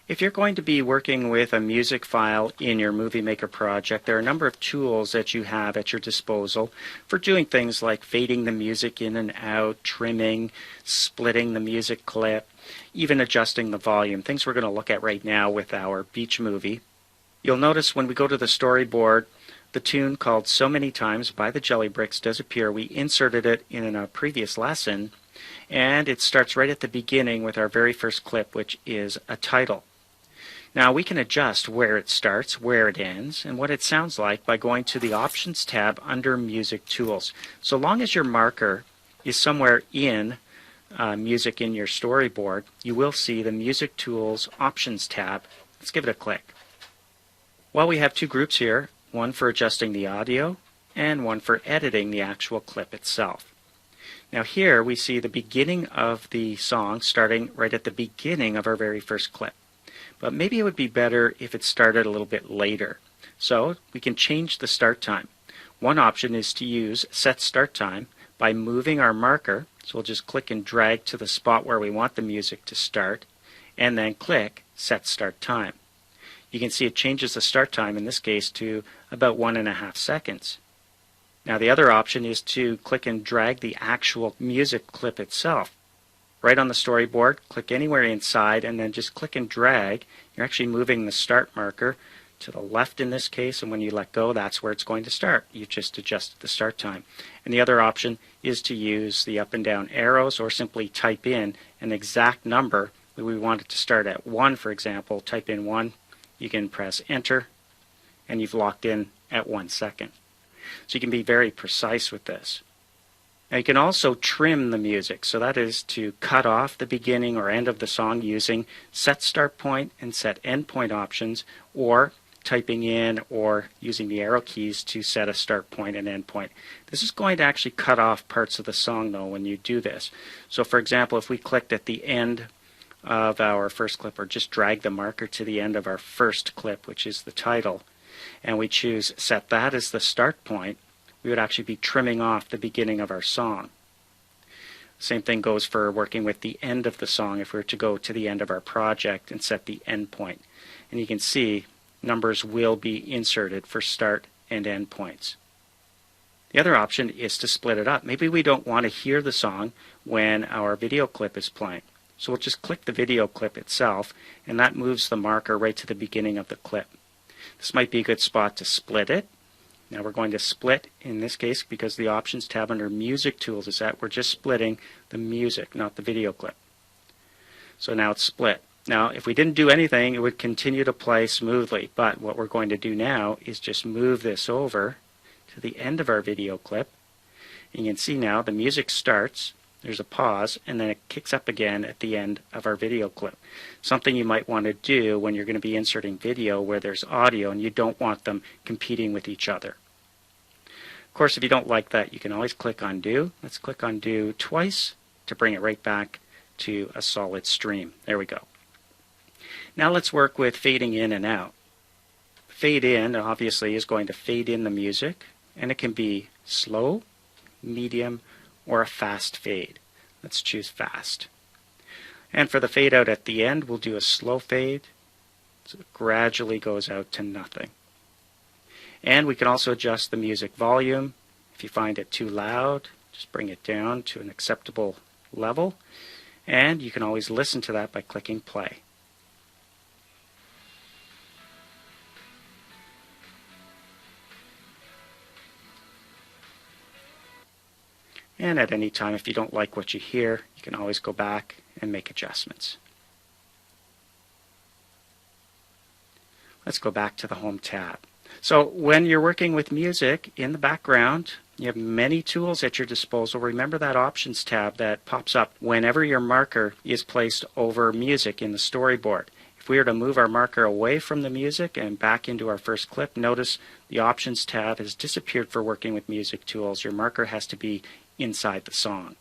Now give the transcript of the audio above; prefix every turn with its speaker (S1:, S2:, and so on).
S1: If you're going to be working with a music file in your Movie Maker project, there are a number of tools that you have at your disposal for doing things like fading the music in and out, trimming, splitting the music clip, even adjusting the volume, things we're going to look at right now with our beach movie. You'll notice when we go to the storyboard, the tune called So Many Times by the Jelly Bricks does appear. We inserted it in a previous lesson, and it starts right at the beginning with our very first clip, which is a title. Now we can adjust where it starts, where it ends, and what it sounds like by going to the Options tab under Music Tools. So long as your marker is somewhere in music in your storyboard, you will see the Music Tools Options tab. Let's give it a click. Well, we have two groups here, one for adjusting the audio and one for editing the actual clip itself. Now here we see the beginning of the song starting right at the beginning of our very first clip. But maybe it would be better if it started a little bit later. So we can change the start time. One option is to use Set Start Time by moving our marker. So we'll just click and drag to the spot where we want the music to start, and then click Set Start Time. You can see it changes the start time in this case to about 1.5 seconds. Now the other option is to click and drag the actual music clip itself. Right on the storyboard, click anywhere inside and then just click and drag. You're actually moving the start marker to the left in this case, and when you let go, that's where it's going to start. You've just adjusted the start time. And the other option is to use the up and down arrows or simply type in an exact number. We want it to start at 1, for example. Type in 1. You can press enter and you've locked in at 1 second. So you can be very precise with this. Now you can also trim the music, so that is to cut off the beginning or end of the song using Set Start Point and Set End Point options, or typing in or using the arrow keys to set a start point and end point. This is going to actually cut off parts of the song though when you do this. So for example, if we clicked at the end of our first clip, or just drag the marker to the end of our first clip, which is the title, and we choose set that as the start point, we would actually be trimming off the beginning of our song. Same thing goes for working with the end of the song if we were to go to the end of our project and set the end point. And you can see numbers will be inserted for start and end points. The other option is to split it up. Maybe we don't want to hear the song when our video clip is playing. So we'll just click the video clip itself, and that moves the marker right to the beginning of the clip. This might be a good spot to split it. Now we're going to split in this case because the Options tab under Music Tools is that we're just splitting the music, not the video clip. So now it's split. Now if we didn't do anything, it would continue to play smoothly, but what we're going to do now is just move this over to the end of our video clip. And you can see now the music starts. There's a pause, and then it kicks up again at the end of our video clip. Something you might want to do when you're going to be inserting video where there's audio and you don't want them competing with each other. Of course, if you don't like that, you can always click undo. Let's click undo twice to bring it right back to a solid stream. There we go. Now let's work with fading in and out. Fade in obviously is going to fade in the music, and it can be slow, medium, or a fast fade. Let's choose fast. And for the fade out at the end, we'll do a slow fade, so it gradually goes out to nothing. And we can also adjust the music volume. If you find it too loud, just bring it down to an acceptable level, and you can always listen to that by clicking play. And at any time, if you don't like what you hear, you can always go back and make adjustments. Let's go back to the Home tab. So when you're working with music in the background, you have many tools at your disposal. Remember that Options tab that pops up whenever your marker is placed over music in the storyboard. If we were to move our marker away from the music and back into our first clip, notice the Options tab has disappeared for working with music tools. Your marker has to be inside the song.